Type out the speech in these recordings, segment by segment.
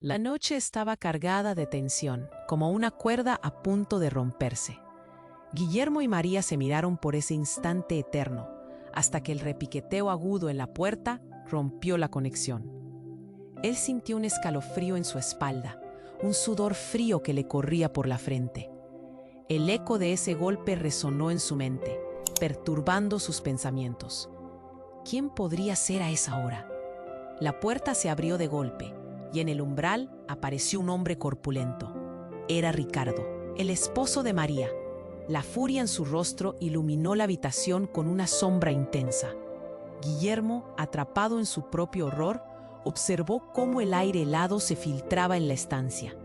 La noche estaba cargada de tensión, como una cuerda a punto de romperse. Guillermo y María se miraron por ese instante eterno, hasta que el repiqueteo agudo en la puerta rompió la conexión. Él sintió un escalofrío en su espalda, un sudor frío que le corría por la frente. El eco de ese golpe resonó en su mente, perturbando sus pensamientos. ¿Quién podría ser a esa hora? La puerta se abrió de golpe, y en el umbral apareció un hombre corpulento. Era Ricardo, el esposo de María. La furia en su rostro iluminó la habitación con una sombra intensa. Guillermo, atrapado en su propio horror, observó cómo el aire helado se filtraba en la estancia.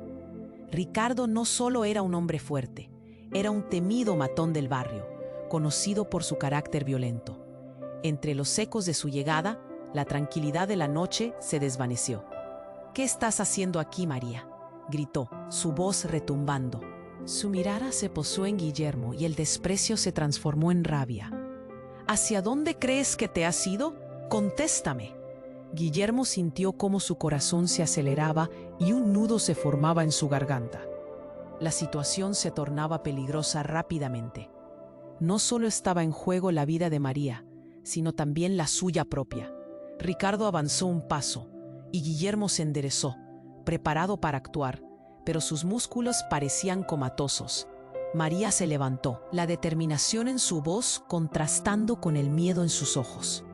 Ricardo no solo era un hombre fuerte, era un temido matón del barrio, conocido por su carácter violento. Entre los ecos de su llegada, la tranquilidad de la noche se desvaneció. «¿Qué estás haciendo aquí, María?», gritó, su voz retumbando. Su mirada se posó en Guillermo y el desprecio se transformó en rabia. «¿Hacia dónde crees que te has ido? ¡Contéstame!». Guillermo sintió cómo su corazón se aceleraba y un nudo se formaba en su garganta. La situación se tornaba peligrosa rápidamente. No solo estaba en juego la vida de María, sino también la suya propia. Ricardo avanzó un paso y Guillermo se enderezó, preparado para actuar, pero sus músculos parecían comatosos. María se levantó, la determinación en su voz contrastando con el miedo en sus ojos.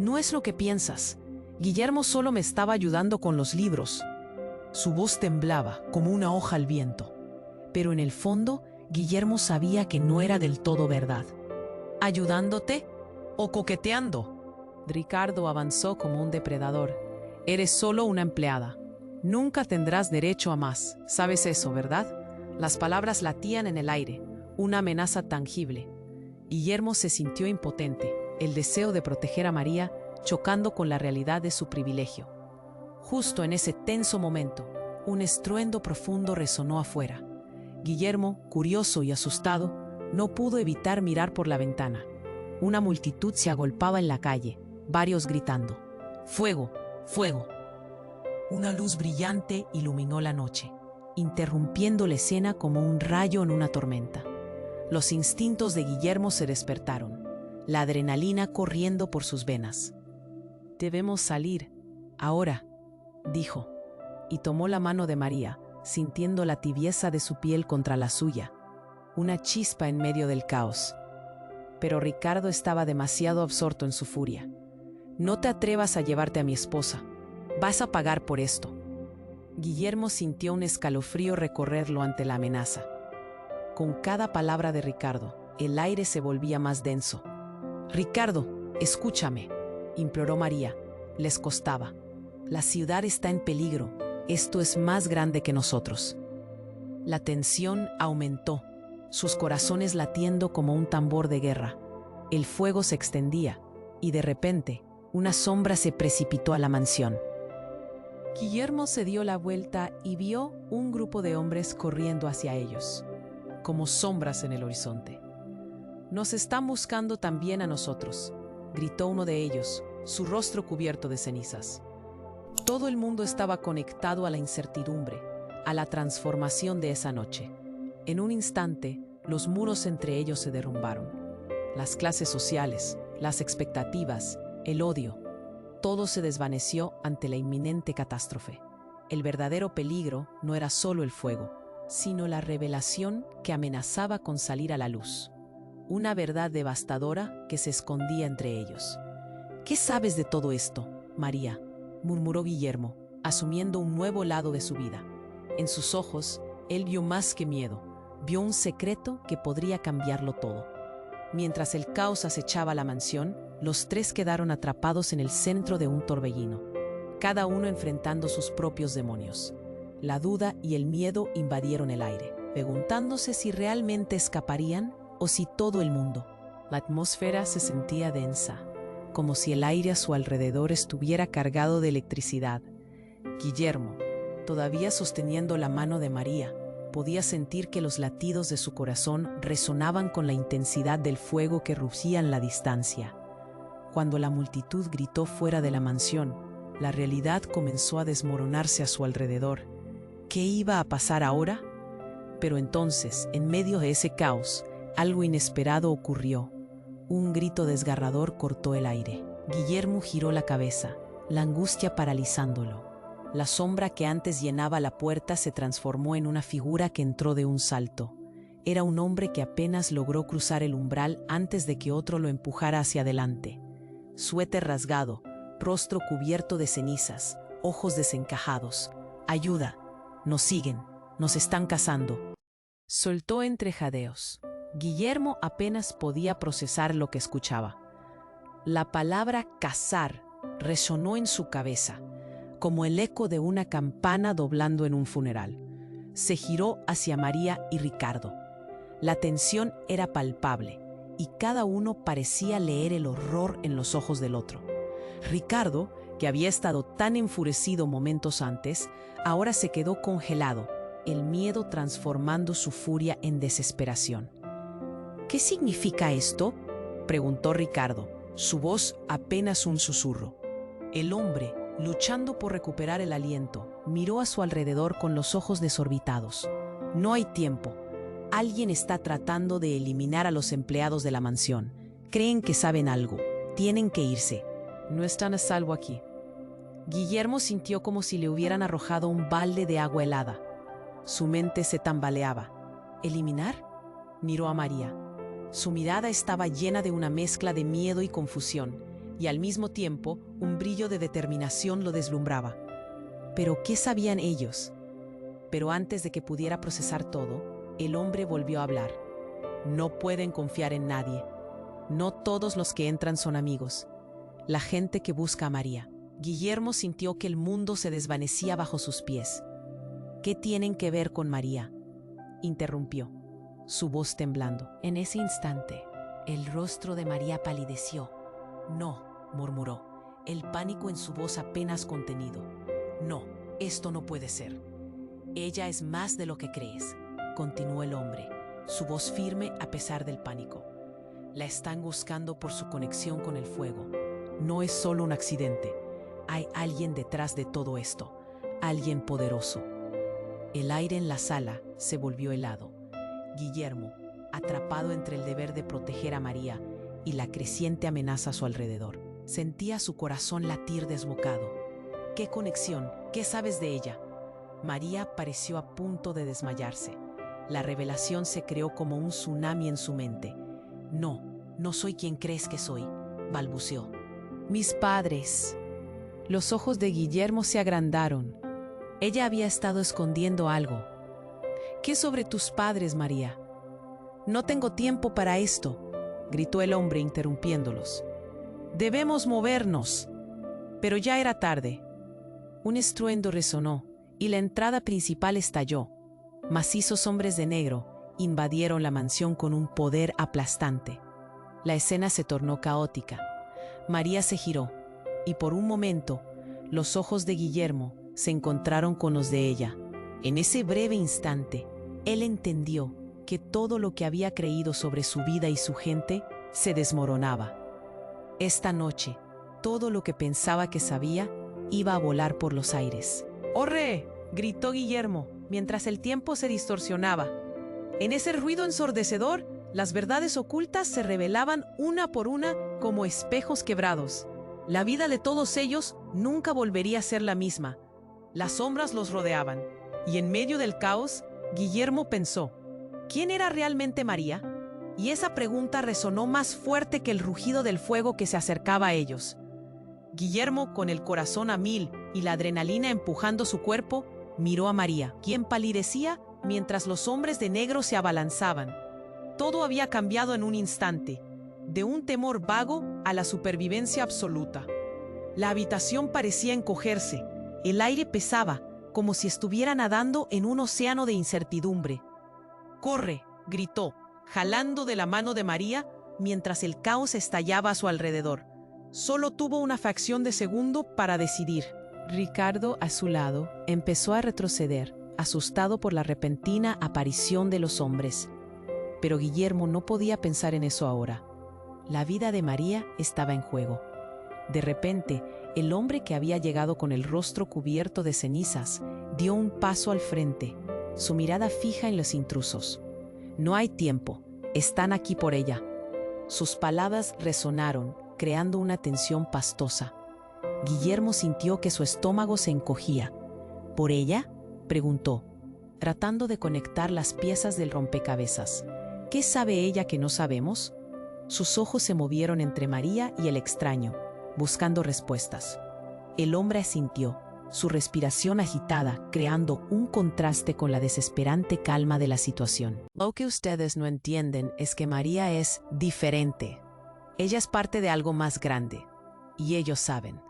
«No es lo que piensas. Guillermo solo me estaba ayudando con los libros». Su voz temblaba como una hoja al viento, pero en el fondo Guillermo sabía que no era del todo verdad. «¿Ayudándote o coqueteando?». Ricardo avanzó como un depredador. «Eres solo una empleada. Nunca tendrás derecho a más. Sabes eso, ¿verdad?». Las palabras latían en el aire, una amenaza tangible. Guillermo se sintió impotente, el deseo de proteger a María chocando con la realidad de su privilegio. Justo en ese tenso momento, un estruendo profundo resonó afuera. Guillermo, curioso y asustado, no pudo evitar mirar por la ventana. Una multitud se agolpaba en la calle, varios gritando: «¡Fuego! ¡Fuego!». Una luz brillante iluminó la noche, interrumpiendo la escena como un rayo en una tormenta. Los instintos de Guillermo se despertaron, la adrenalina corriendo por sus venas. «Debemos salir, ahora», dijo, y tomó la mano de María, sintiendo la tibieza de su piel contra la suya, una chispa en medio del caos. Pero Ricardo estaba demasiado absorto en su furia. «No te atrevas a llevarte a mi esposa. Vas a pagar por esto». Guillermo sintió un escalofrío recorrerlo ante la amenaza. Con cada palabra de Ricardo, el aire se volvía más denso. «Ricardo, escúchame», imploró María. Les costaba. «La ciudad está en peligro. Esto es más grande que nosotros». La tensión aumentó, sus corazones latiendo como un tambor de guerra. El fuego se extendía, y de repente, una sombra se precipitó a la mansión. Guillermo se dio la vuelta y vio un grupo de hombres corriendo hacia ellos, como sombras en el horizonte. «Nos están buscando también a nosotros», gritó uno de ellos, su rostro cubierto de cenizas. Todo el mundo estaba conectado a la incertidumbre, a la transformación de esa noche. En un instante, los muros entre ellos se derrumbaron. Las clases sociales, las expectativas, el odio, todo se desvaneció ante la inminente catástrofe. El verdadero peligro no era solo el fuego, sino la revelación que amenazaba con salir a la luz. Una verdad devastadora que se escondía entre ellos. «¿Qué sabes de todo esto, María?», murmuró Guillermo, asumiendo un nuevo lado de su vida. En sus ojos, él vio más que miedo, vio un secreto que podría cambiarlo todo. Mientras el caos acechaba la mansión, los tres quedaron atrapados en el centro de un torbellino, cada uno enfrentando sus propios demonios. La duda y el miedo invadieron el aire, preguntándose si realmente escaparían o si todo el mundo. La atmósfera se sentía densa, como si el aire a su alrededor estuviera cargado de electricidad. Guillermo, todavía sosteniendo la mano de María, podía sentir que los latidos de su corazón resonaban con la intensidad del fuego que rugía en la distancia. Cuando la multitud gritó fuera de la mansión, La realidad comenzó a desmoronarse a su alrededor. ¿Qué iba a pasar ahora? Pero entonces, en medio de ese caos, algo inesperado ocurrió. Un grito desgarrador cortó el aire. Guillermo giró la cabeza, la angustia paralizándolo. La sombra que antes llenaba la puerta se transformó en una figura que entró de un salto. Era un hombre que apenas logró cruzar el umbral antes de que otro lo empujara hacia adelante. Suéter rasgado, rostro cubierto de cenizas, ojos desencajados. «Ayuda, nos siguen, nos están cazando», soltó entre jadeos. Guillermo apenas podía procesar lo que escuchaba. La palabra cazar resonó en su cabeza, como el eco de una campana doblando en un funeral. Se giró hacia María y Ricardo. La tensión era palpable, y cada uno parecía leer el horror en los ojos del otro. Ricardo, que había estado tan enfurecido momentos antes, ahora se quedó congelado, el miedo transformando su furia en desesperación. «¿Qué significa esto?», preguntó Ricardo, su voz apenas un susurro. El hombre, luchando por recuperar el aliento, miró a su alrededor con los ojos desorbitados. «No hay tiempo. Alguien está tratando de eliminar a los empleados de la mansión. Creen que saben algo. Tienen que irse. No están a salvo aquí». Guillermo sintió como si le hubieran arrojado un balde de agua helada. Su mente se tambaleaba. ¿Eliminar?, miró a María. Su mirada estaba llena de una mezcla de miedo y confusión, y al mismo tiempo un brillo de determinación lo deslumbraba. ¿Pero qué sabían ellos? Pero antes de que pudiera procesar todo, el hombre volvió a hablar. «No pueden confiar en nadie. No todos los que entran son amigos. La gente que busca a María». Guillermo sintió que el mundo se desvanecía bajo sus pies. «¿Qué tienen que ver con María?», interrumpió, su voz temblando. En ese instante, el rostro de María palideció. «No», murmuró, el pánico en su voz apenas contenido. «No, esto no puede ser. Ella es más de lo que crees», continuó el hombre, su voz firme a pesar del pánico. «La están buscando por su conexión con el fuego. No es solo un accidente. Hay alguien detrás de todo esto, alguien poderoso». El aire en la sala se volvió helado. Guillermo, atrapado entre el deber de proteger a María y la creciente amenaza a su alrededor, sentía su corazón latir desbocado. «¿Qué conexión? ¿Qué sabes de ella?». María pareció a punto de desmayarse. La revelación se creó como un tsunami en su mente. «No, no soy quien crees que soy», balbuceó. «Mis padres». Los ojos de Guillermo se agrandaron. Ella había estado escondiendo algo. «¿Qué sobre tus padres, María?». «No tengo tiempo para esto», gritó el hombre interrumpiéndolos. «Debemos movernos». Pero ya era tarde. Un estruendo resonó y la entrada principal estalló. Macizos hombres de negro invadieron la mansión con un poder aplastante. La escena se tornó caótica. María se giró y por un momento los ojos de Guillermo se encontraron con los de ella. En ese breve instante, él entendió que todo lo que había creído sobre su vida y su gente se desmoronaba. Esta noche, todo lo que pensaba que sabía iba a volar por los aires. «¡Horre!», gritó Guillermo, mientras el tiempo se distorsionaba. En ese ruido ensordecedor, las verdades ocultas se revelaban una por una como espejos quebrados. La vida de todos ellos nunca volvería a ser la misma. Las sombras los rodeaban, y en medio del caos, Guillermo pensó, ¿quién era realmente María? Y esa pregunta resonó más fuerte que el rugido del fuego que se acercaba a ellos. Guillermo, con el corazón a mil y la adrenalina empujando su cuerpo, miró a María, quien palidecía mientras los hombres de negro se abalanzaban. Todo había cambiado en un instante, de un temor vago a la supervivencia absoluta. La habitación parecía encogerse, el aire pesaba, como si estuviera nadando en un océano de incertidumbre. «¡Corre!», gritó, jalando de la mano de María mientras el caos estallaba a su alrededor. Solo tuvo una fracción de segundo para decidir. Ricardo, a su lado, empezó a retroceder, asustado por la repentina aparición de los hombres. Pero Guillermo no podía pensar en eso ahora. La vida de María estaba en juego. De repente, El hombre, que había llegado con el rostro cubierto de cenizas, dio un paso al frente, su mirada fija en los intrusos. «No hay tiempo, están aquí por ella». Sus palabras resonaron, creando una tensión pastosa. Guillermo sintió que su estómago se encogía. ¿Por ella?, preguntó, tratando de conectar las piezas del rompecabezas. ¿Qué sabe ella que no sabemos? Sus ojos se movieron entre María y el extraño, buscando respuestas. El hombre asintió, su respiración agitada, creando un contraste con la desesperante calma de la situación. Lo que ustedes no entienden es que María es diferente. Ella es parte de algo más grande, y ellos saben.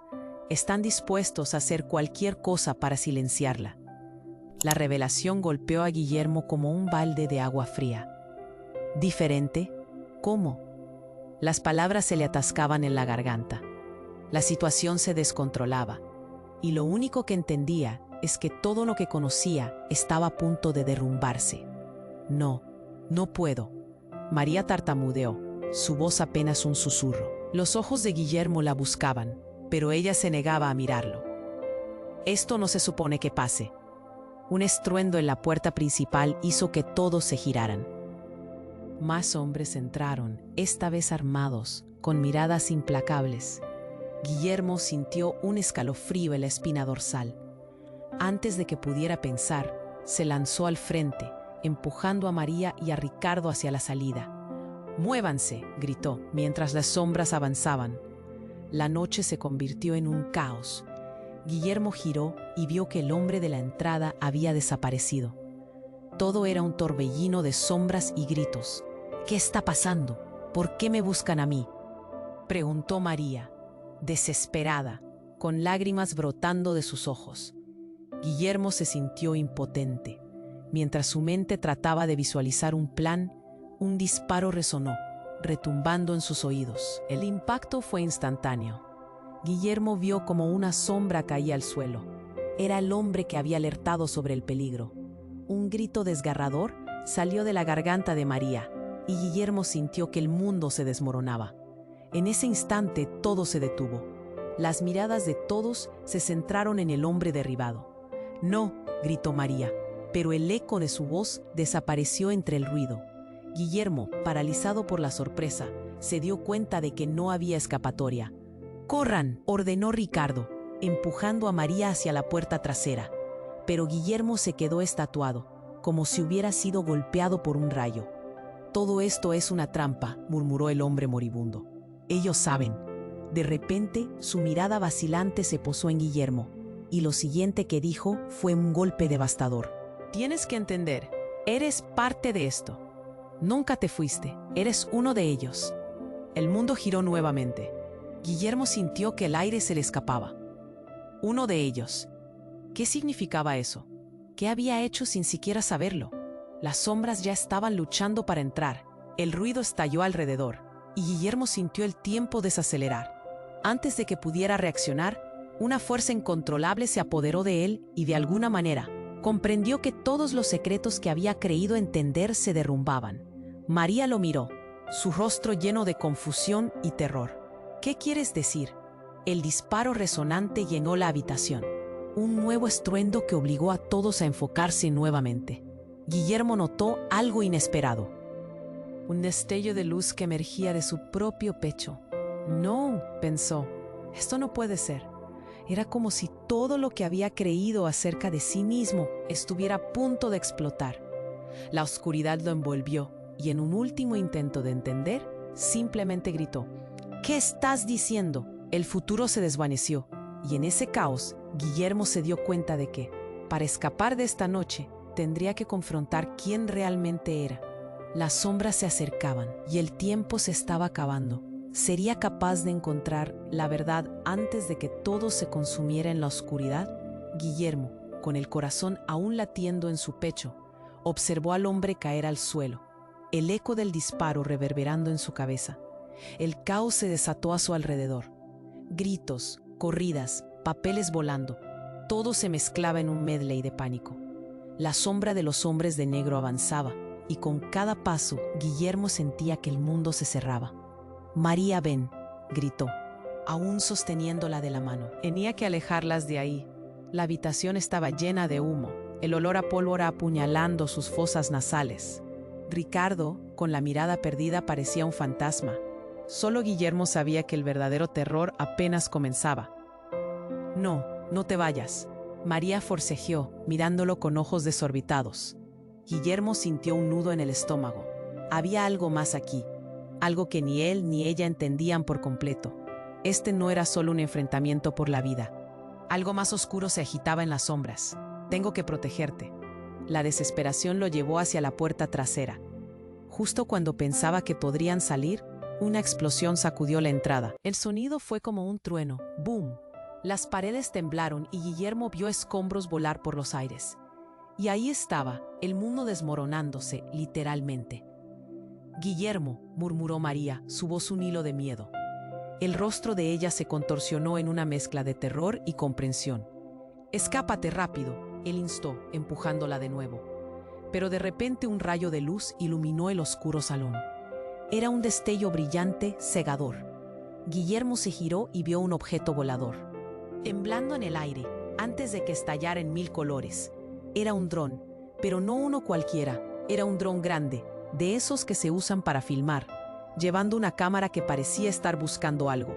Están dispuestos a hacer cualquier cosa para silenciarla. La revelación golpeó a Guillermo como un balde de agua fría. ¿Diferente? ¿Cómo? Las palabras se le atascaban en la garganta. La situación se descontrolaba, y lo único que entendía es que todo lo que conocía estaba a punto de derrumbarse. «No, no puedo». María tartamudeó, su voz apenas un susurro. Los ojos de Guillermo la buscaban, pero ella se negaba a mirarlo. «Esto no se supone que pase». Un estruendo en la puerta principal hizo que todos se giraran. Más hombres entraron, esta vez armados, con miradas implacables. Guillermo sintió un escalofrío en la espina dorsal. Antes de que pudiera pensar, se lanzó al frente, empujando a María y a Ricardo hacia la salida. «¡Muévanse!», gritó, mientras las sombras avanzaban. La noche se convirtió en un caos. Guillermo giró y vio que el hombre de la entrada había desaparecido. Todo era un torbellino de sombras y gritos. «¿Qué está pasando? ¿Por qué me buscan a mí?», preguntó María, desesperada, con lágrimas brotando de sus ojos. Guillermo se sintió impotente. Mientras su mente trataba de visualizar un plan, un disparo resonó, retumbando en sus oídos. El impacto fue instantáneo. Guillermo vio como una sombra caía al suelo. Era el hombre que había alertado sobre el peligro. Un grito desgarrador salió de la garganta de María, y Guillermo sintió que el mundo se desmoronaba. En ese instante todo se detuvo. Las miradas de todos se centraron en el hombre derribado. «No», gritó María, pero el eco de su voz desapareció entre el ruido. Guillermo, paralizado por la sorpresa, se dio cuenta de que no había escapatoria. «¡Corran!», ordenó Ricardo, empujando a María hacia la puerta trasera. Pero Guillermo se quedó estatuado, como si hubiera sido golpeado por un rayo. «Todo esto es una trampa», murmuró el hombre moribundo. «Ellos saben». De repente, su mirada vacilante se posó en Guillermo, y lo siguiente que dijo fue un golpe devastador. «Tienes que entender, eres parte de esto. Nunca te fuiste, eres uno de ellos». El mundo giró nuevamente. Guillermo sintió que el aire se le escapaba. Uno de ellos. ¿Qué significaba eso? ¿Qué había hecho sin siquiera saberlo? Las sombras ya estaban luchando para entrar. El ruido estalló alrededor, y Guillermo sintió el tiempo desacelerar. Antes de que pudiera reaccionar, una fuerza incontrolable se apoderó de él y, de alguna manera, comprendió que todos los secretos que había creído entender se derrumbaban. María lo miró, su rostro lleno de confusión y terror. «¿Qué quieres decir?». El disparo resonante llenó la habitación. Un nuevo estruendo que obligó a todos a enfocarse nuevamente. Guillermo notó algo inesperado. Un destello de luz que emergía de su propio pecho. «No», pensó, «esto no puede ser». Era como si todo lo que había creído acerca de sí mismo estuviera a punto de explotar. La oscuridad lo envolvió y, en un último intento de entender, simplemente gritó: «¿Qué estás diciendo?». El futuro se desvaneció, y en ese caos, Guillermo se dio cuenta de que, para escapar de esta noche, tendría que confrontar quién realmente era. Las sombras se acercaban y el tiempo se estaba acabando. ¿Sería capaz de encontrar la verdad antes de que todo se consumiera en la oscuridad? Guillermo, con el corazón aún latiendo en su pecho, observó al hombre caer al suelo, el eco del disparo reverberando en su cabeza. El caos se desató a su alrededor. Gritos, corridas, papeles volando, todo se mezclaba en un medley de pánico. La sombra de los hombres de negro avanzaba, y con cada paso Guillermo sentía que el mundo se cerraba. «María, ven», gritó. aún sosteniéndola de la mano. Tenía que alejarlas de ahí. La habitación estaba llena de humo, el olor a pólvora apuñalando sus fosas nasales. Ricardo, con la mirada perdida, parecía un fantasma. Solo Guillermo sabía que el verdadero terror apenas comenzaba. No, no te vayas. María forcejeó, mirándolo con ojos desorbitados. Guillermo sintió un nudo en el estómago. Había algo más aquí, algo que ni él ni ella entendían por completo. Este no era solo un enfrentamiento por la vida. Algo más oscuro se agitaba en las sombras. Tengo que protegerte. La desesperación lo llevó hacia la puerta trasera. Justo cuando pensaba que podrían salir, una explosión sacudió la entrada. El sonido fue como un trueno. ¡Boom! Las paredes temblaron y Guillermo vio escombros volar por los aires. Y ahí estaba, el mundo desmoronándose, literalmente. Guillermo, murmuró María, su voz un hilo de miedo. El rostro de ella se contorsionó en una mezcla de terror y comprensión. «Escápate rápido», él instó, empujándola de nuevo. Pero de repente un rayo de luz iluminó el oscuro salón. Era un destello brillante, cegador. Guillermo se giró y vio un objeto volador. Temblando en el aire, antes de que estallara en 1000 colores. Era un dron, pero no uno cualquiera. Era un dron grande, de esos que se usan para filmar, llevando una cámara que parecía estar buscando algo.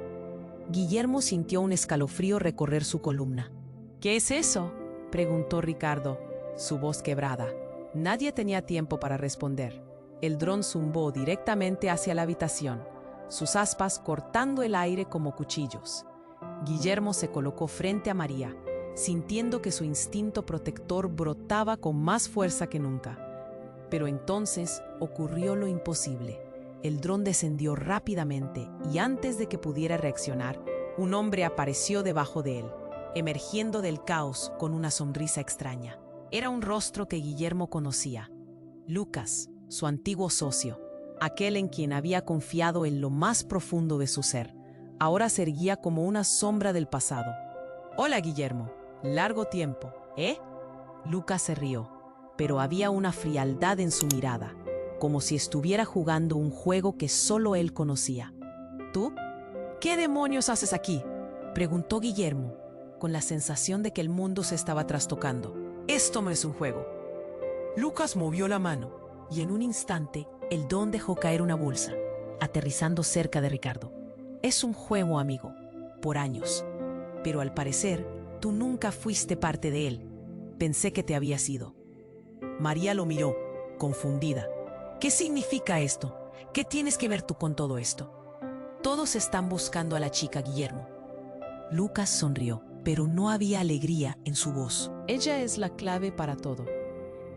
Guillermo sintió un escalofrío recorrer su columna. «¿Qué es eso?», preguntó Ricardo, su voz quebrada. Nadie tenía tiempo para responder. El dron zumbó directamente hacia la habitación, sus aspas cortando el aire como cuchillos. Guillermo se colocó frente a María, sintiendo que su instinto protector brotaba con más fuerza que nunca. Pero entonces ocurrió lo imposible. El dron descendió rápidamente y antes de que pudiera reaccionar, un hombre apareció debajo de él, emergiendo del caos con una sonrisa extraña. Era un rostro que Guillermo conocía. Lucas, su antiguo socio, aquel en quien había confiado en lo más profundo de su ser, ahora se erguía como una sombra del pasado. «Hola, Guillermo. Largo tiempo, ¿eh?». Lucas se rió, pero había una frialdad en su mirada, como si estuviera jugando un juego que solo él conocía. «¿Tú? ¿Qué demonios haces aquí?», preguntó Guillermo, con la sensación de que el mundo se estaba trastocando. «Esto no es un juego». Lucas movió la mano, y en un instante, el don dejó caer una bolsa, aterrizando cerca de Ricardo. «Es un juego, amigo, por años. Pero al parecer, tú nunca fuiste parte de él. Pensé que te habías ido». María lo miró, confundida. «¿Qué significa esto? ¿Qué tienes que ver tú con todo esto?». «Todos están buscando a la chica, Guillermo». Lucas sonrió, pero no había alegría en su voz. «Ella es la clave para todo.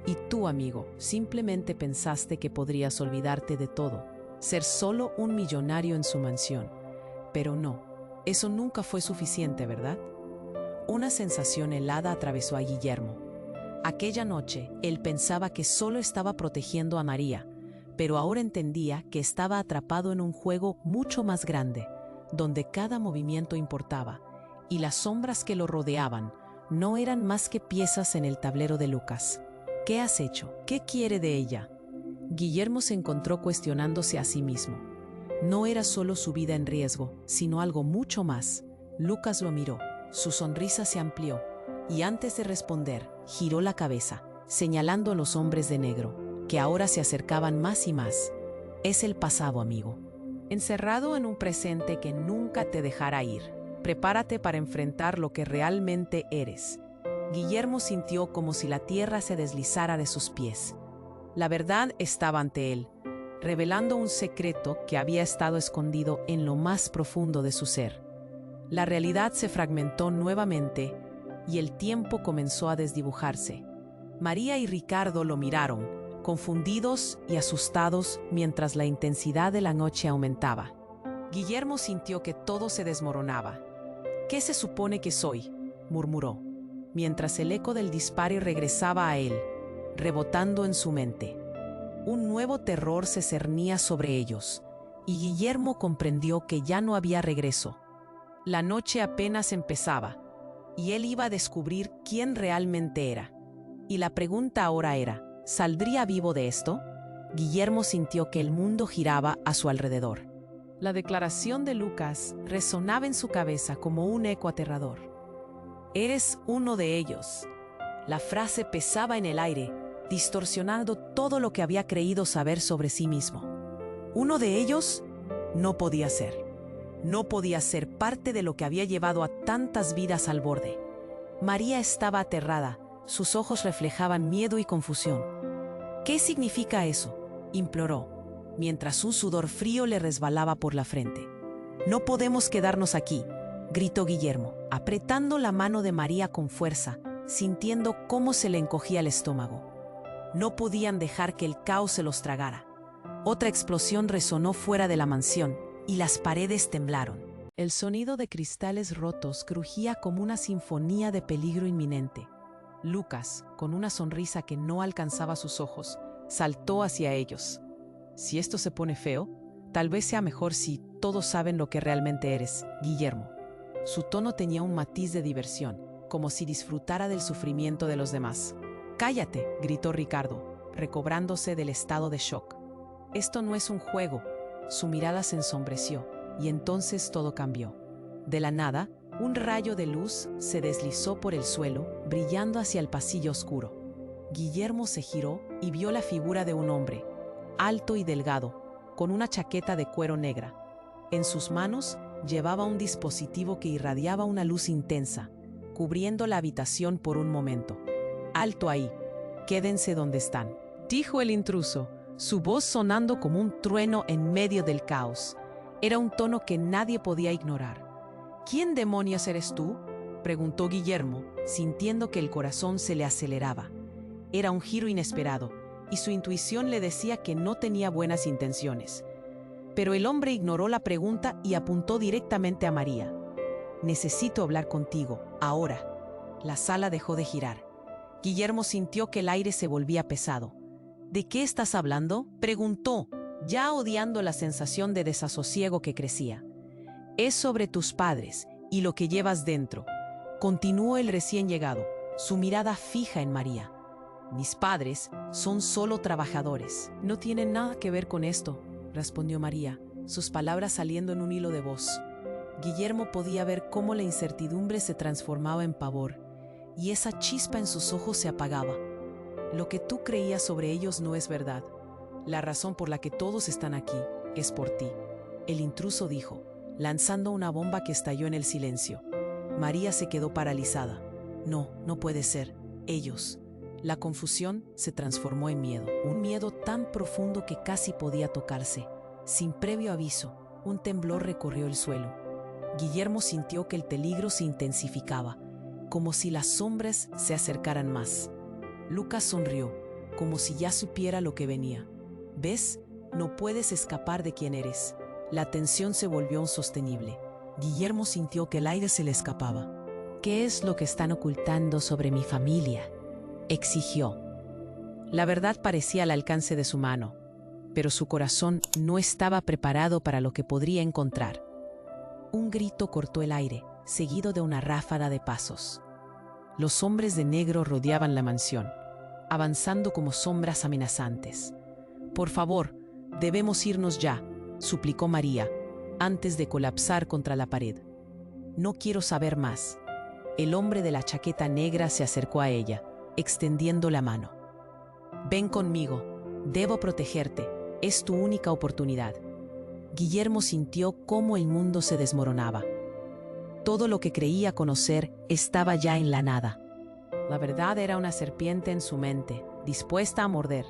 Y tú, amigo, simplemente pensaste que podrías olvidarte de todo, ser solo un millonario en su mansión. Pero no, eso nunca fue suficiente, ¿verdad?». Una sensación helada atravesó a Guillermo. Aquella noche, él pensaba que solo estaba protegiendo a María, pero ahora entendía que estaba atrapado en un juego mucho más grande, donde cada movimiento importaba, y las sombras que lo rodeaban no eran más que piezas en el tablero de Lucas. «¿Qué has hecho? ¿Qué quiere de ella?». Guillermo se encontró cuestionándose a sí mismo. No era solo su vida en riesgo, sino algo mucho más. Lucas lo miró, su sonrisa se amplió, y antes de responder, giró la cabeza, señalando a los hombres de negro, que ahora se acercaban más y más. «Es el pasado, amigo. Encerrado en un presente que nunca te dejará ir. Prepárate para enfrentar lo que realmente eres». Guillermo sintió como si la tierra se deslizara de sus pies. La verdad estaba ante él, revelando un secreto que había estado escondido en lo más profundo de su ser. La realidad se fragmentó nuevamente y el tiempo comenzó a desdibujarse. María y Ricardo lo miraron, confundidos y asustados mientras la intensidad de la noche aumentaba. Guillermo sintió que todo se desmoronaba. «¿Qué se supone que soy?», murmuró, mientras el eco del disparo regresaba a él, rebotando en su mente. Un nuevo terror se cernía sobre ellos, y Guillermo comprendió que ya no había regreso. La noche apenas empezaba, y él iba a descubrir quién realmente era. Y la pregunta ahora era, ¿saldría vivo de esto? Guillermo sintió que el mundo giraba a su alrededor. La declaración de Lucas resonaba en su cabeza como un eco aterrador. Eres uno de ellos. La frase pesaba en el aire, distorsionando todo lo que había creído saber sobre sí mismo. ¿Uno de ellos? No podía ser. No podía ser parte de lo que había llevado a tantas vidas al borde. María estaba aterrada, sus ojos reflejaban miedo y confusión. ¿Qué significa eso?, imploró, mientras un sudor frío le resbalaba por la frente. No podemos quedarnos aquí, gritó Guillermo, apretando la mano de María con fuerza, sintiendo cómo se le encogía el estómago. No podían dejar que el caos se los tragara. Otra explosión resonó fuera de la mansión y las paredes temblaron. El sonido de cristales rotos crujía como una sinfonía de peligro inminente. Lucas, con una sonrisa que no alcanzaba sus ojos, saltó hacia ellos. Si esto se pone feo, tal vez sea mejor si todos saben lo que realmente eres, Guillermo. Su tono tenía un matiz de diversión, como si disfrutara del sufrimiento de los demás. «Cállate», gritó Ricardo, recobrándose del estado de shock. «Esto no es un juego». Su mirada se ensombreció, y entonces todo cambió. De la nada, un rayo de luz se deslizó por el suelo, brillando hacia el pasillo oscuro. Guillermo se giró y vio la figura de un hombre, alto y delgado, con una chaqueta de cuero negra. En sus manos llevaba un dispositivo que irradiaba una luz intensa, cubriendo la habitación por un momento. «Alto ahí, quédense donde están», dijo el intruso, su voz sonando como un trueno en medio del caos. Era un tono que nadie podía ignorar. «¿Quién demonios eres tú?», preguntó Guillermo, sintiendo que el corazón se le aceleraba. Era un giro inesperado, y su intuición le decía que no tenía buenas intenciones. Pero el hombre ignoró la pregunta y apuntó directamente a María. «Necesito hablar contigo, ahora». La sala dejó de girar. Guillermo sintió que el aire se volvía pesado. «¿De qué estás hablando?», preguntó, ya odiando la sensación de desasosiego que crecía. «Es sobre tus padres y lo que llevas dentro», continuó el recién llegado, su mirada fija en María. «Mis padres son solo trabajadores». «No tienen nada que ver con esto», respondió María, sus palabras saliendo en un hilo de voz. Guillermo podía ver cómo la incertidumbre se transformaba en pavor, y esa chispa en sus ojos se apagaba. «Lo que tú creías sobre ellos no es verdad. La razón por la que todos están aquí es por ti», el intruso dijo, lanzando una bomba que estalló en el silencio. María se quedó paralizada. «No, no puede ser. Ellos». La confusión se transformó en miedo, un miedo tan profundo que casi podía tocarse. Sin previo aviso, un temblor recorrió el suelo. Guillermo sintió que el peligro se intensificaba, como si las sombras se acercaran más. Lucas sonrió, como si ya supiera lo que venía. «¿Ves? No puedes escapar de quién eres». La tensión se volvió insostenible. Guillermo sintió que el aire se le escapaba. «¿Qué es lo que están ocultando sobre mi familia?», exigió. La verdad parecía al alcance de su mano, pero su corazón no estaba preparado para lo que podría encontrar. Un grito cortó el aire, seguido de una ráfaga de pasos. Los hombres de negro rodeaban la mansión, avanzando como sombras amenazantes. «Por favor, debemos irnos ya», suplicó María, antes de colapsar contra la pared. «No quiero saber más». El hombre de la chaqueta negra se acercó a ella, extendiendo la mano. «Ven conmigo, debo protegerte, es tu única oportunidad». Guillermo sintió cómo el mundo se desmoronaba. Todo lo que creía conocer estaba ya en la nada. La verdad era una serpiente en su mente, dispuesta a morder.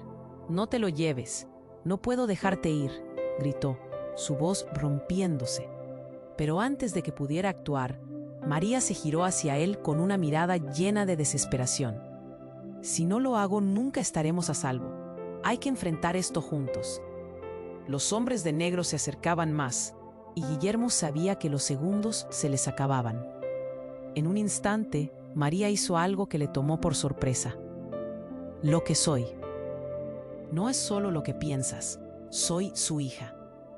«No te lo lleves, no puedo dejarte ir», gritó, su voz rompiéndose. Pero antes de que pudiera actuar, María se giró hacia él con una mirada llena de desesperación. «Si no lo hago, nunca estaremos a salvo. Hay que enfrentar esto juntos». Los hombres de negro se acercaban más, y Guillermo sabía que los segundos se les acababan. En un instante, María hizo algo que le tomó por sorpresa. «Lo que soy. No es solo lo que piensas, soy su hija».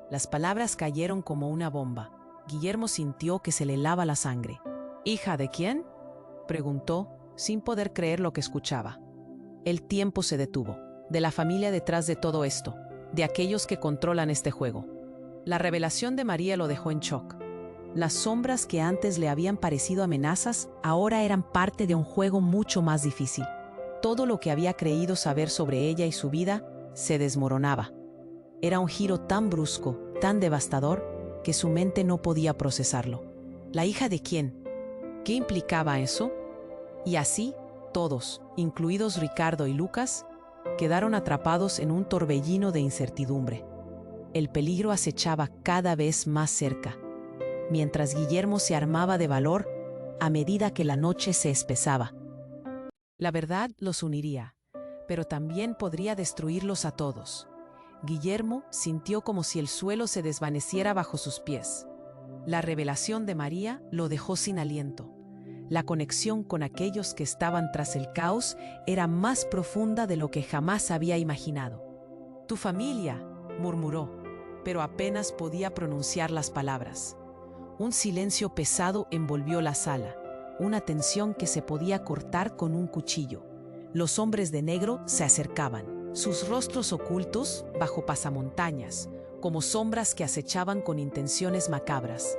Las palabras cayeron como una bomba. Guillermo sintió que se le helaba la sangre. «¿Hija de quién?», preguntó, sin poder creer lo que escuchaba. El tiempo se detuvo. «De la familia detrás de todo esto, de aquellos que controlan este juego». La revelación de María lo dejó en shock. Las sombras que antes le habían parecido amenazas ahora eran parte de un juego mucho más difícil. Todo lo que había creído saber sobre ella y su vida se desmoronaba. Era un giro tan brusco, tan devastador, que su mente no podía procesarlo. ¿La hija de quién? ¿Qué implicaba eso? Y así, todos, incluidos Ricardo y Lucas, quedaron atrapados en un torbellino de incertidumbre. El peligro acechaba cada vez más cerca, mientras Guillermo se armaba de valor a medida que la noche se espesaba. La verdad los uniría, pero también podría destruirlos a todos. Guillermo sintió como si el suelo se desvaneciera bajo sus pies. La revelación de María lo dejó sin aliento. La conexión con aquellos que estaban tras el caos era más profunda de lo que jamás había imaginado. «Tu familia», murmuró, pero apenas podía pronunciar las palabras. Un silencio pesado envolvió la sala, una tensión que se podía cortar con un cuchillo. Los hombres de negro se acercaban, sus rostros ocultos bajo pasamontañas, como sombras que acechaban con intenciones macabras.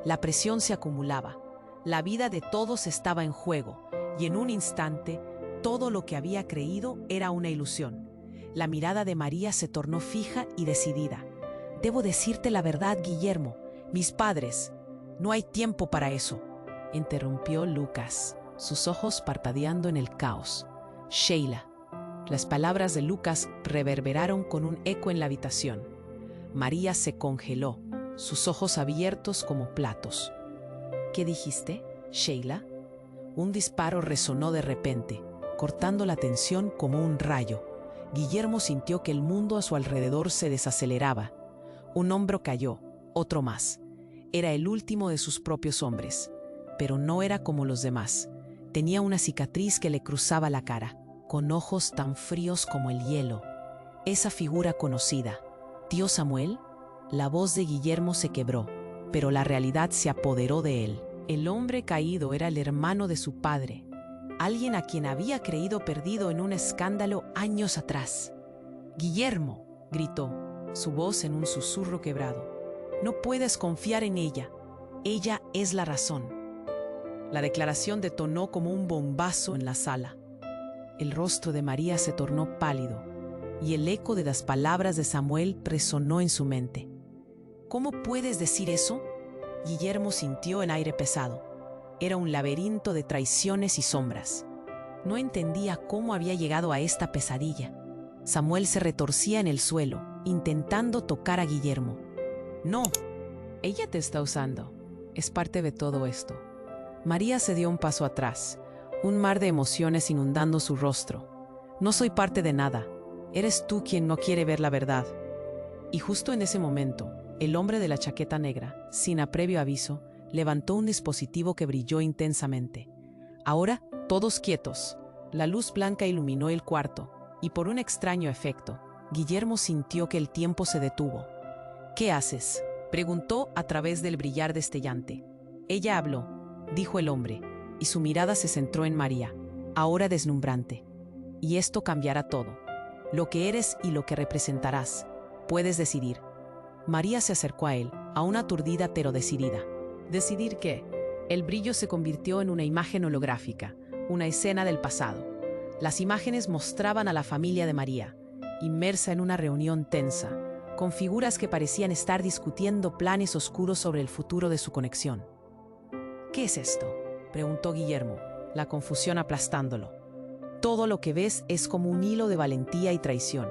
La presión se acumulaba. La vida de todos estaba en juego, y en un instante, todo lo que había creído era una ilusión. La mirada de María se tornó fija y decidida. «Debo decirte la verdad, Guillermo. Mis padres. No hay tiempo para eso», interrumpió Lucas, sus ojos parpadeando en el caos. «Sheila». Las palabras de Lucas reverberaron con un eco en la habitación. María se congeló, sus ojos abiertos como platos. «¿Qué dijiste, Sheila?» Un disparo resonó de repente, cortando la tensión como un rayo. Guillermo sintió que el mundo a su alrededor se desaceleraba. Un hombro cayó, otro más. Era el último de sus propios hombres, pero no era como los demás. Tenía una cicatriz que le cruzaba la cara, con ojos tan fríos como el hielo. Esa figura conocida. ¿Tío Samuel? La voz de Guillermo se quebró, pero la realidad se apoderó de él. El hombre caído era el hermano de su padre, alguien a quien había creído perdido en un escándalo años atrás. «Guillermo», gritó, su voz en un susurro quebrado. «No puedes confiar en ella. Ella es la razón». La declaración detonó como un bombazo en la sala. El rostro de María se tornó pálido, y el eco de las palabras de Samuel resonó en su mente. «¿Cómo puedes decir eso?» Guillermo sintió el aire pesado. Era un laberinto de traiciones y sombras. No entendía cómo había llegado a esta pesadilla. Samuel se retorcía en el suelo, intentando tocar a Guillermo. «No, ella te está usando. Es parte de todo esto». María se dio un paso atrás, un mar de emociones inundando su rostro. «No soy parte de nada. Eres tú quien no quiere ver la verdad». Y justo en ese momento, el hombre de la chaqueta negra, sin previo aviso, levantó un dispositivo que brilló intensamente. Ahora, todos quietos. La luz blanca iluminó el cuarto, y por un extraño efecto, Guillermo sintió que el tiempo se detuvo. «¿Qué haces?», preguntó a través del brillar destellante. «Ella habló», dijo el hombre, y su mirada se centró en María, ahora deslumbrante. «Y esto cambiará todo. Lo que eres y lo que representarás. Puedes decidir». María se acercó a él, aún aturdida pero decidida. ¿Decidir qué? El brillo se convirtió en una imagen holográfica, una escena del pasado. Las imágenes mostraban a la familia de María, inmersa en una reunión tensa, con figuras que parecían estar discutiendo planes oscuros sobre el futuro de su conexión. «¿Qué es esto?», preguntó Guillermo, la confusión aplastándolo. «Todo lo que ves es como un hilo de valentía y traición.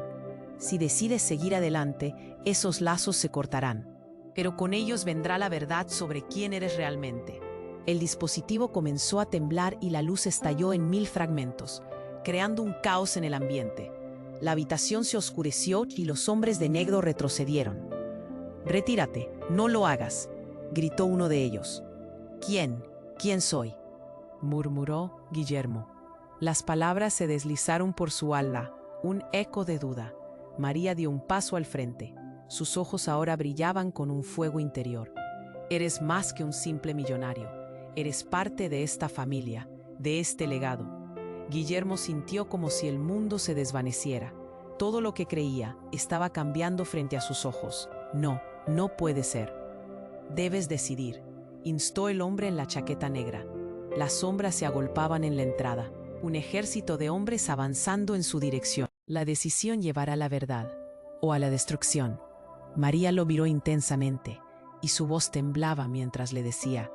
Si decides seguir adelante, esos lazos se cortarán. Pero con ellos vendrá la verdad sobre quién eres realmente». El dispositivo comenzó a temblar y la luz estalló en 1000 fragmentos, creando un caos en el ambiente. La habitación se oscureció y los hombres de negro retrocedieron. «Retírate, no lo hagas», gritó uno de ellos. «¿Quién? ¿Quién soy?», murmuró Guillermo. Las palabras se deslizaron por su alma, un eco de duda. María dio un paso al frente. Sus ojos ahora brillaban con un fuego interior. «Eres más que un simple millonario. Eres parte de esta familia, de este legado». Guillermo sintió como si el mundo se desvaneciera. Todo lo que creía estaba cambiando frente a sus ojos. No, No puede ser. Debes decidir, instó el hombre en la chaqueta negra. Las sombras se agolpaban en la entrada, un ejército de hombres avanzando en su dirección. La decisión llevará a la verdad o a la destrucción. María lo miró intensamente y su voz temblaba mientras le decía: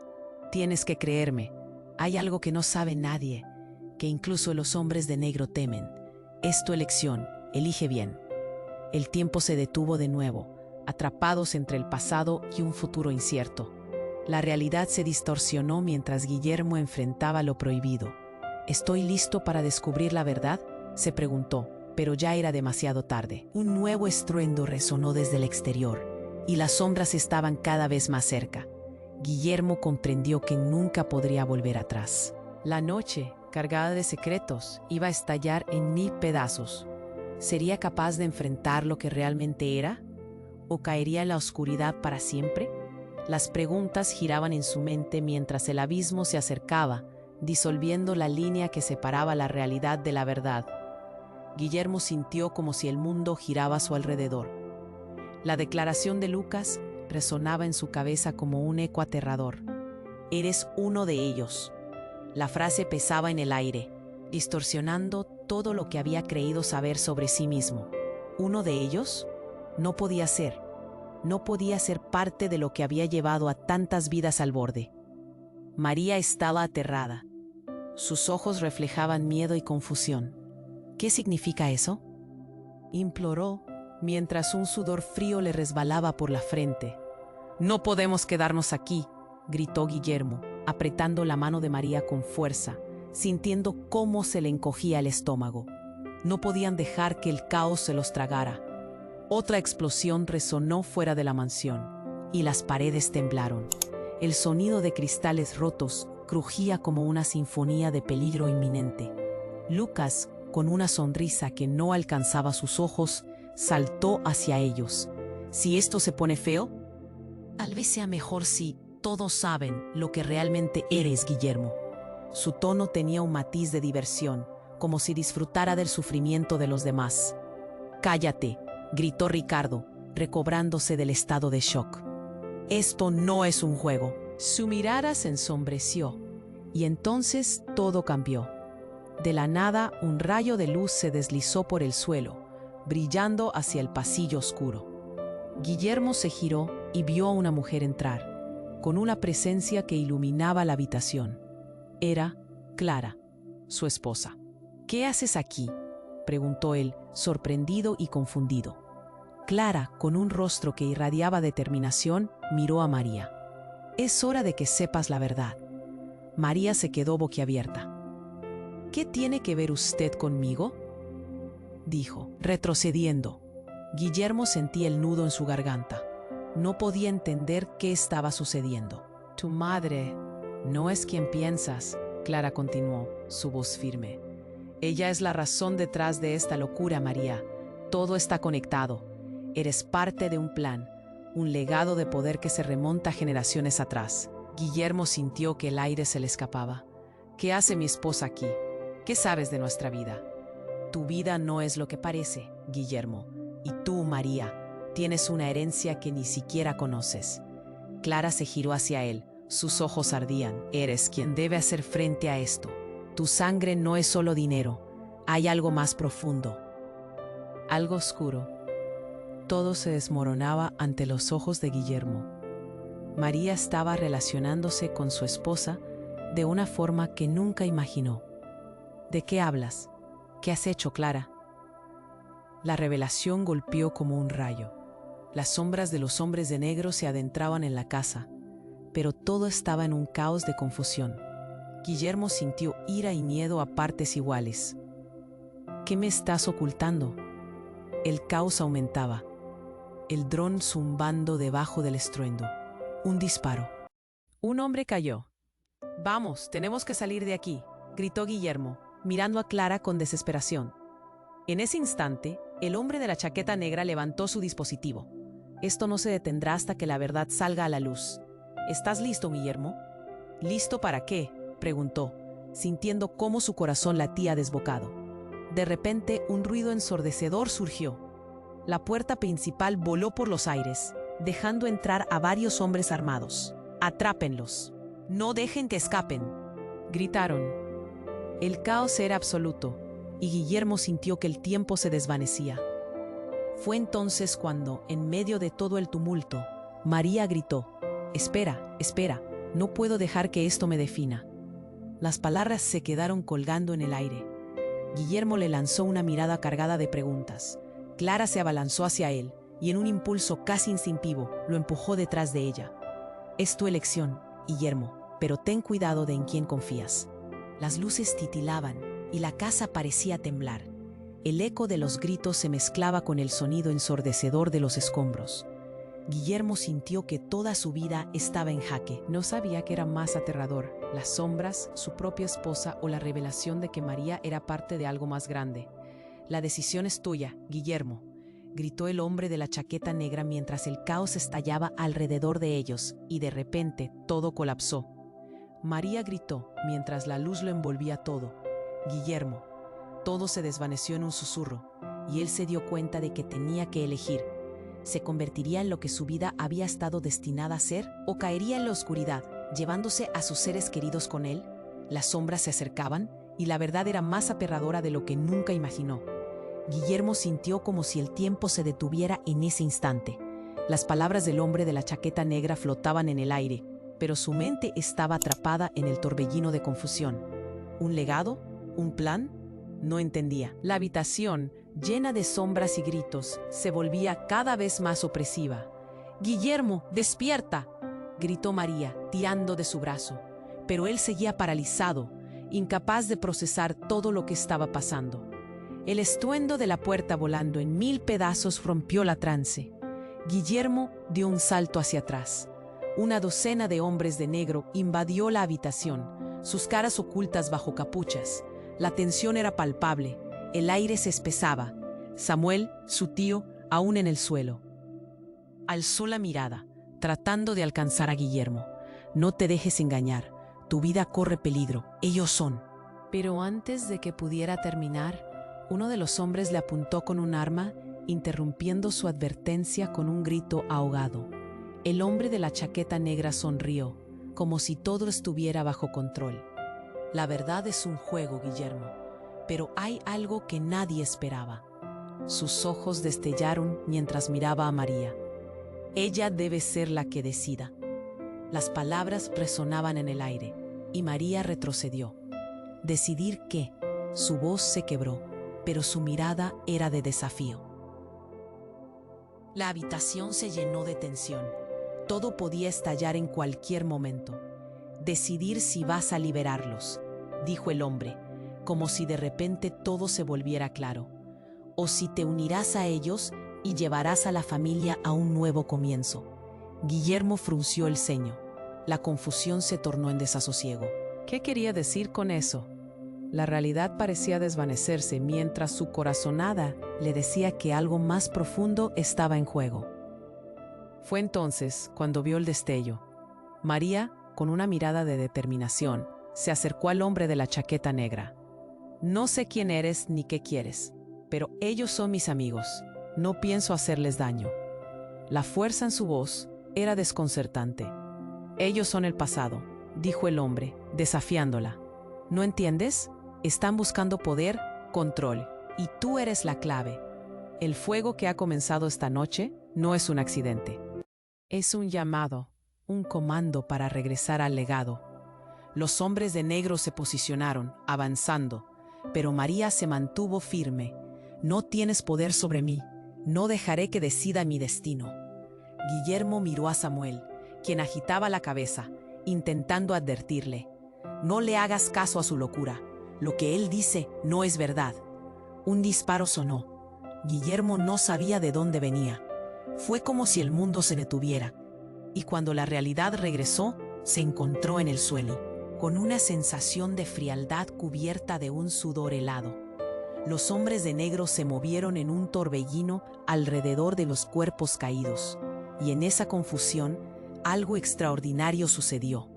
tienes que creerme, hay algo que no sabe nadie, que incluso los hombres de negro temen. Es tu elección, elige bien. El tiempo se detuvo de nuevo, atrapados entre el pasado y un futuro incierto. La realidad se distorsionó mientras Guillermo enfrentaba lo prohibido. ¿Estoy listo para descubrir la verdad?, se preguntó, pero ya era demasiado tarde. Un nuevo estruendo resonó desde el exterior, y las sombras estaban cada vez más cerca. Guillermo comprendió que nunca podría volver atrás. La noche, cargada de secretos, iba a estallar en 1000 pedazos. ¿Sería capaz de enfrentar lo que realmente era? ¿O caería en la oscuridad para siempre? Las preguntas giraban en su mente mientras el abismo se acercaba, disolviendo la línea que separaba la realidad de la verdad. Guillermo sintió como si el mundo giraba a su alrededor. La declaración de Lucas resonaba en su cabeza como un eco aterrador. Eres uno de ellos. La frase pesaba en el aire, distorsionando todo lo que había creído saber sobre sí mismo. ¿Uno de ellos? No podía ser. No podía ser parte de lo que había llevado a tantas vidas al borde. María estaba aterrada. Sus ojos reflejaban miedo y confusión. ¿Qué significa eso?, imploró, mientras un sudor frío le resbalaba por la frente. No podemos quedarnos aquí, gritó Guillermo, apretando la mano de María con fuerza, sintiendo cómo se le encogía el estómago. No podían dejar que el caos se los tragara. Otra explosión resonó fuera de la mansión, y las paredes temblaron. El sonido de cristales rotos crujía como una sinfonía de peligro inminente. Lucas, con una sonrisa que no alcanzaba sus ojos, saltó hacia ellos. ¿Si esto se pone feo? Tal vez sea mejor si todos saben lo que realmente eres, Guillermo. Su tono tenía un matiz de diversión, como si disfrutara del sufrimiento de los demás. Cállate, gritó Ricardo, recobrándose del estado de shock. Esto no es un juego. Su mirada se ensombreció, y entonces todo cambió. De la nada, un rayo de luz se deslizó por el suelo, brillando hacia el pasillo oscuro. Guillermo se giró y vio a una mujer entrar, con una presencia que iluminaba la habitación. Era Clara, su esposa. ¿Qué haces aquí?, preguntó él, sorprendido y confundido. Clara, con un rostro que irradiaba determinación, miró a María. Es hora de que sepas la verdad. María se quedó boquiabierta. ¿Qué tiene que ver usted conmigo?, dijo, retrocediendo. Guillermo sentía el nudo en su garganta. No podía entender qué estaba sucediendo. Tu madre no es quien piensas, Clara continuó, su voz firme. Ella es la razón detrás de esta locura, María. Todo está conectado. Eres parte de un plan, un legado de poder que se remonta generaciones atrás. Guillermo sintió que el aire se le escapaba. ¿Qué hace mi esposa aquí? ¿Qué sabes de nuestra vida? Tu vida no es lo que parece, Guillermo. Y tú, María, tienes una herencia que ni siquiera conoces. Clara se giró hacia él. Sus ojos ardían. Eres quien debe hacer frente a esto. Tu sangre no es solo dinero. Hay algo más profundo. Algo oscuro. Todo se desmoronaba ante los ojos de Guillermo. María estaba relacionándose con su esposa de una forma que nunca imaginó. ¿De qué hablas? ¿Qué has hecho, Clara? La revelación golpeó como un rayo. Las sombras de los hombres de negro se adentraban en la casa, pero todo estaba en un caos de confusión. Guillermo sintió ira y miedo a partes iguales. ¿Qué me estás ocultando? El caos aumentaba. El dron zumbando debajo del estruendo. Un disparo. Un hombre cayó. Vamos, tenemos que salir de aquí, gritó Guillermo, mirando a Clara con desesperación. En ese instante, el hombre de la chaqueta negra levantó su dispositivo. Esto no se detendrá hasta que la verdad salga a la luz. ¿Estás listo, Guillermo? ¿Listo para qué?, preguntó, sintiendo cómo su corazón latía desbocado. De repente, un ruido ensordecedor surgió. La puerta principal voló por los aires, dejando entrar a varios hombres armados. «Atrápenlos. No dejen que escapen», gritaron. El caos era absoluto, y Guillermo sintió que el tiempo se desvanecía. Fue entonces cuando, en medio de todo el tumulto, María gritó: «Espera, espera, no puedo dejar que esto me defina». Las palabras se quedaron colgando en el aire. Guillermo le lanzó una mirada cargada de preguntas. Clara se abalanzó hacia él, y en un impulso casi instintivo, lo empujó detrás de ella. «Es tu elección, Guillermo, pero ten cuidado de en quién confías». Las luces titilaban, y la casa parecía temblar. El eco de los gritos se mezclaba con el sonido ensordecedor de los escombros. Guillermo sintió que toda su vida estaba en jaque. No sabía qué era más aterrador: las sombras, su propia esposa o la revelación de que María era parte de algo más grande. «La decisión es tuya, Guillermo», gritó el hombre de la chaqueta negra mientras el caos estallaba alrededor de ellos, y de repente todo colapsó. María gritó mientras la luz lo envolvía todo: «Guillermo». Todo se desvaneció en un susurro, y él se dio cuenta de que tenía que elegir. ¿Se convertiría en lo que su vida había estado destinada a ser, o caería en la oscuridad, llevándose a sus seres queridos con él? Las sombras se acercaban, y la verdad era más aterradora de lo que nunca imaginó. Guillermo sintió como si el tiempo se detuviera en ese instante. Las palabras del hombre de la chaqueta negra flotaban en el aire, pero su mente estaba atrapada en el torbellino de confusión. ¿Un legado? ¿Un plan? No entendía. La habitación, llena de sombras y gritos, se volvía cada vez más opresiva. «Guillermo, despierta», gritó María, tirando de su brazo. Pero él seguía paralizado, incapaz de procesar todo lo que estaba pasando. El estruendo de la puerta volando en 1000 pedazos rompió la trance. Guillermo dio un salto hacia atrás. Una docena de hombres de negro invadió la habitación, sus caras ocultas bajo capuchas. La tensión era palpable, el aire se espesaba. Samuel, su tío, aún en el suelo. Alzó la mirada, tratando de alcanzar a Guillermo. «No te dejes engañar, tu vida corre peligro, ellos son». Pero antes de que pudiera terminar, uno de los hombres le apuntó con un arma, interrumpiendo su advertencia con un grito ahogado. El hombre de la chaqueta negra sonrió, como si todo estuviera bajo control. «La verdad es un juego, Guillermo, pero hay algo que nadie esperaba». Sus ojos destellaron mientras miraba a María. «Ella debe ser la que decida». Las palabras resonaban en el aire, y María retrocedió. ¿Decidir qué? Su voz se quebró, pero su mirada era de desafío. La habitación se llenó de tensión. Todo podía estallar en cualquier momento. «Decidir si vas a liberarlos», dijo el hombre, como si de repente todo se volviera claro. «O si te unirás a ellos y llevarás a la familia a un nuevo comienzo». Guillermo frunció el ceño. La confusión se tornó en desasosiego. ¿Qué quería decir con eso? La realidad parecía desvanecerse mientras su corazonada le decía que algo más profundo estaba en juego. Fue entonces cuando vio el destello. María, con una mirada de determinación, se acercó al hombre de la chaqueta negra. «No sé quién eres ni qué quieres, pero ellos son mis amigos. No pienso hacerles daño». La fuerza en su voz era desconcertante. «Ellos son el pasado», dijo el hombre, desafiándola. «¿No entiendes? Están buscando poder, control, y tú eres la clave. El fuego que ha comenzado esta noche no es un accidente. Es un llamado, un comando para regresar al legado». Los hombres de negro se posicionaron, avanzando, pero María se mantuvo firme. «No tienes poder sobre mí. No dejaré que decida mi destino». Guillermo miró a Samuel, quien agitaba la cabeza, intentando advertirle. «No le hagas caso a su locura. Lo que él dice no es verdad». Un disparo sonó. Guillermo no sabía de dónde venía. Fue como si el mundo se detuviera. Y cuando la realidad regresó, se encontró en el suelo, con una sensación de frialdad cubierta de un sudor helado. Los hombres de negro se movieron en un torbellino alrededor de los cuerpos caídos, y en esa confusión, algo extraordinario sucedió.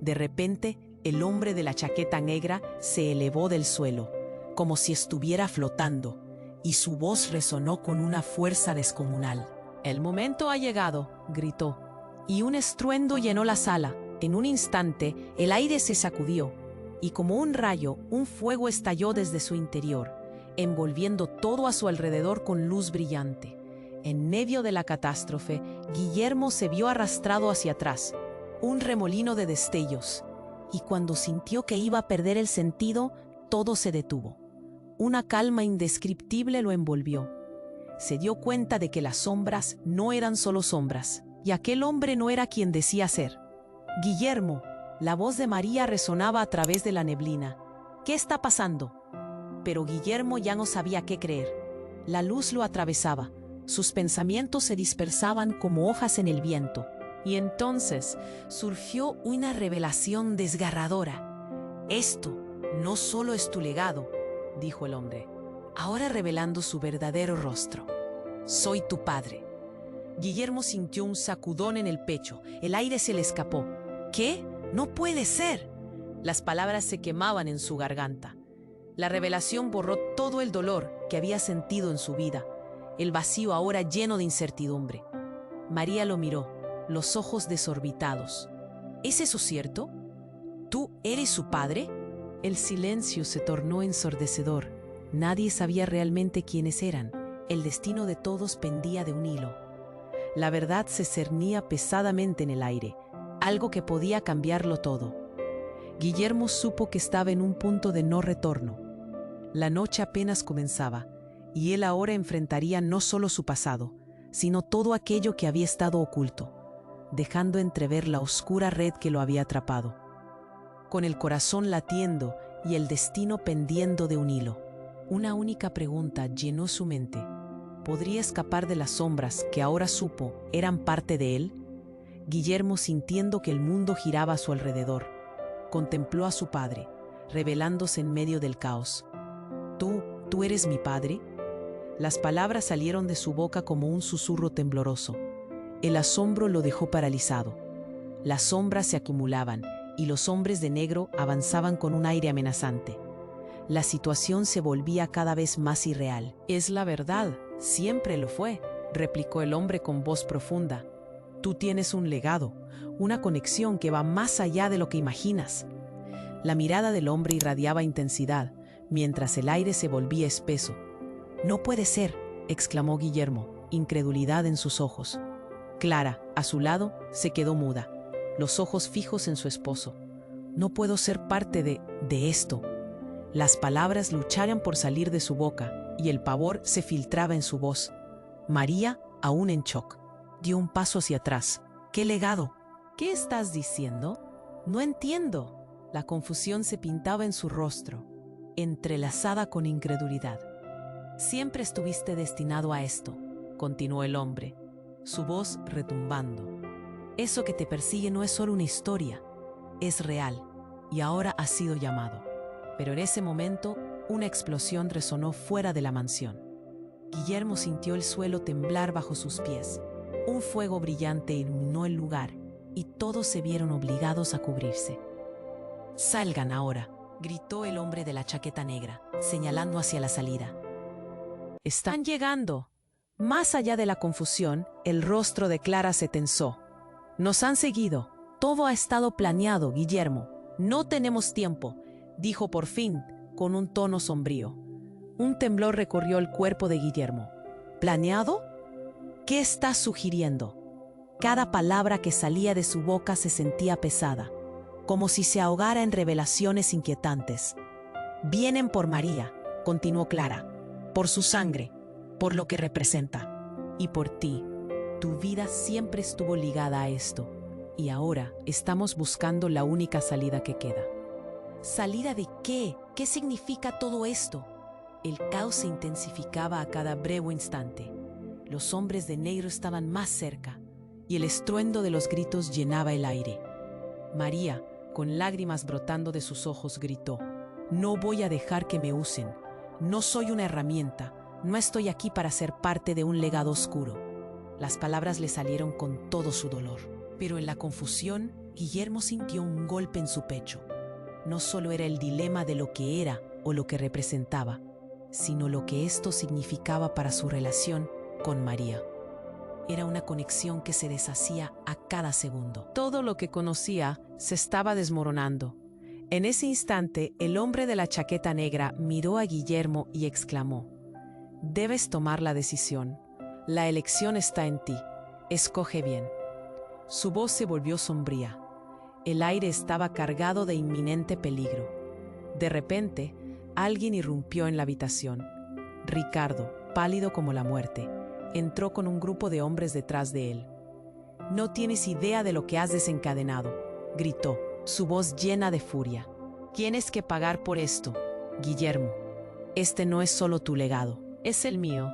De repente, el hombre de la chaqueta negra se elevó del suelo, como si estuviera flotando, y su voz resonó con una fuerza descomunal. El momento ha llegado, gritó, y un estruendo llenó la sala. En un instante, el aire se sacudió, y como un rayo, un fuego estalló desde su interior, envolviendo todo a su alrededor con luz brillante. En medio de la catástrofe, Guillermo se vio arrastrado hacia atrás, un remolino de destellos, y cuando sintió que iba a perder el sentido, todo se detuvo. Una calma indescriptible lo envolvió. Se dio cuenta de que las sombras no eran solo sombras, y aquel hombre no era quien decía ser. Guillermo, la voz de María resonaba a través de la neblina. ¿Qué está pasando? Pero Guillermo ya no sabía qué creer. La luz lo atravesaba, sus pensamientos se dispersaban como hojas en el viento. Y entonces surgió una revelación desgarradora. Esto no solo es tu legado, dijo el hombre, ahora revelando su verdadero rostro. Soy tu padre. Guillermo sintió un sacudón en el pecho, el aire se le escapó. ¿Qué? ¡No puede ser! Las palabras se quemaban en su garganta. La revelación borró todo el dolor que había sentido en su vida, el vacío ahora lleno de incertidumbre. María lo miró, los ojos desorbitados. ¿Es eso cierto? ¿Tú eres su padre? El silencio se tornó ensordecedor. Nadie sabía realmente quiénes eran. El destino de todos pendía de un hilo. La verdad se cernía pesadamente en el aire, algo que podía cambiarlo todo. Guillermo supo que estaba en un punto de no retorno. La noche apenas comenzaba, y él ahora enfrentaría no solo su pasado, sino todo aquello que había estado oculto, dejando entrever la oscura red que lo había atrapado. Con el corazón latiendo y el destino pendiendo de un hilo, una única pregunta llenó su mente. ¿Podría escapar de las sombras que ahora supo eran parte de él? Guillermo, sintiendo que el mundo giraba a su alrededor, contempló a su padre, revelándose en medio del caos. ¿Tú eres mi padre? Las palabras salieron de su boca como un susurro tembloroso. El asombro lo dejó paralizado. Las sombras se acumulaban y los hombres de negro avanzaban con un aire amenazante. La situación se volvía cada vez más irreal. Es la verdad, siempre lo fue, replicó el hombre con voz profunda. Tú tienes un legado, una conexión que va más allá de lo que imaginas. La mirada del hombre irradiaba intensidad, mientras el aire se volvía espeso. No puede ser, exclamó Guillermo, incredulidad en sus ojos. Clara, a su lado, se quedó muda, los ojos fijos en su esposo. No puedo ser parte de esto. Las palabras lucharon por salir de su boca, y el pavor se filtraba en su voz. María, aún en shock, dio un paso hacia atrás. ¿Qué legado? ¿Qué estás diciendo? No entiendo. La confusión se pintaba en su rostro, entrelazada con incredulidad. Siempre estuviste destinado a esto, continuó el hombre, su voz retumbando. Eso que te persigue no es solo una historia, es real, y ahora has sido llamado. Pero en ese momento, una explosión resonó fuera de la mansión. Guillermo sintió el suelo temblar bajo sus pies. Un fuego brillante iluminó el lugar, y todos se vieron obligados a cubrirse. «Salgan ahora», gritó el hombre de la chaqueta negra, señalando hacia la salida. «Están llegando». Más allá de la confusión, el rostro de Clara se tensó. «Nos han seguido. Todo ha estado planeado, Guillermo. No tenemos tiempo», dijo por fin, con un tono sombrío. Un temblor recorrió el cuerpo de Guillermo. ¿Planeado? ¿Qué estás sugiriendo? Cada palabra que salía de su boca se sentía pesada, como si se ahogara en revelaciones inquietantes. «Vienen por María», continuó Clara, «por su sangre, por lo que representa. Y por ti. Tu vida siempre estuvo ligada a esto, y ahora estamos buscando la única salida que queda». ¿Salida de qué? ¿Qué significa todo esto? El caos se intensificaba a cada breve instante. Los hombres de negro estaban más cerca, y el estruendo de los gritos llenaba el aire. María, con lágrimas brotando de sus ojos, gritó: «No voy a dejar que me usen. No soy una herramienta. No estoy aquí para ser parte de un legado oscuro». Las palabras le salieron con todo su dolor. Pero en la confusión, Guillermo sintió un golpe en su pecho. No solo era el dilema de lo que era o lo que representaba, sino lo que esto significaba para su relación con María. era una conexión que se deshacía a cada segundo. Todo lo que conocía se estaba desmoronando. En ese instante, el hombre de la chaqueta negra miró a Guillermo y exclamó: «Debes tomar la decisión. La elección está en ti. Escoge bien». Su voz se volvió sombría. El aire estaba cargado de inminente peligro. De repente, alguien irrumpió en la habitación. Ricardo, pálido como la muerte, entró con un grupo de hombres detrás de él. «No tienes idea de lo que has desencadenado», gritó, su voz llena de furia. «Tienes que pagar por esto, Guillermo. Este no es solo tu legado, es el mío».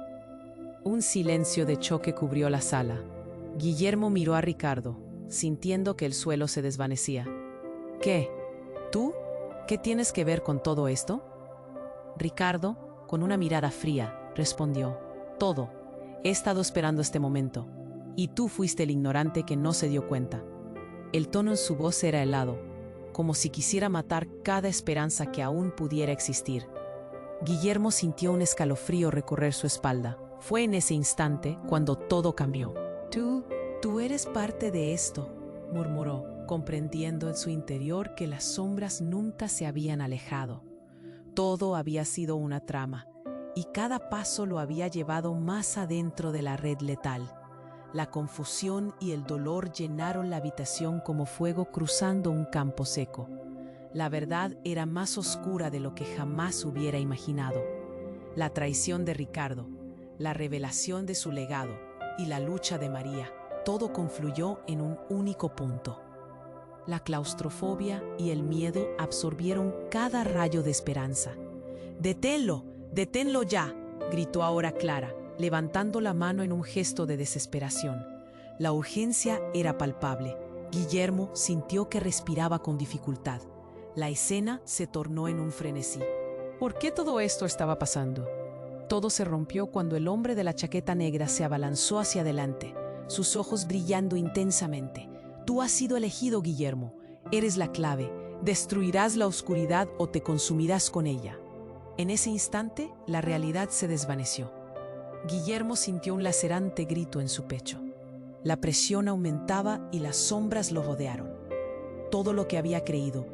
Un silencio de choque cubrió la sala. Guillermo miró a Ricardo, sintiendo que el suelo se desvanecía. «¿Qué? ¿Tú? ¿Qué tienes que ver con todo esto?». Ricardo, con una mirada fría, respondió: «Todo. He estado esperando este momento. Y tú fuiste el ignorante que no se dio cuenta». El tono en su voz era helado, como si quisiera matar cada esperanza que aún pudiera existir. Guillermo sintió un escalofrío recorrer su espalda. Fue en ese instante cuando todo cambió. Tú eres parte de esto», murmuró, comprendiendo en su interior que las sombras nunca se habían alejado. Todo había sido una trama, y cada paso lo había llevado más adentro de la red letal. La confusión y el dolor llenaron la habitación como fuego cruzando un campo seco. La verdad era más oscura de lo que jamás hubiera imaginado. La traición de Ricardo, la revelación de su legado y la lucha de María, todo confluyó en un único punto. La claustrofobia y el miedo absorbieron cada rayo de esperanza. «¡Deténlo! ¡Deténlo ya!», gritó ahora Clara, levantando la mano en un gesto de desesperación. La urgencia era palpable. Guillermo sintió que respiraba con dificultad. La escena se tornó en un frenesí. ¿Por qué todo esto estaba pasando? Todo se rompió cuando el hombre de la chaqueta negra se abalanzó hacia adelante, sus ojos brillando intensamente. «Tú has sido elegido, Guillermo. Eres la clave. Destruirás la oscuridad o te consumirás con ella». En ese instante, la realidad se desvaneció. Guillermo sintió un lacerante grito en su pecho. La presión aumentaba y las sombras lo rodearon. Todo lo que había creído,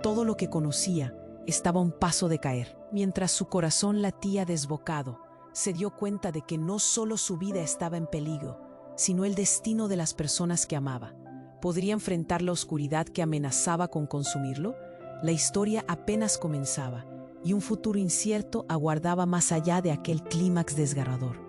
todo lo que conocía, estaba a un paso de caer. Mientras su corazón latía desbocado, se dio cuenta de que no solo su vida estaba en peligro, sino el destino de las personas que amaba. ¿Podría enfrentar la oscuridad que amenazaba con consumirlo? La historia apenas comenzaba, y un futuro incierto aguardaba más allá de aquel clímax desgarrador.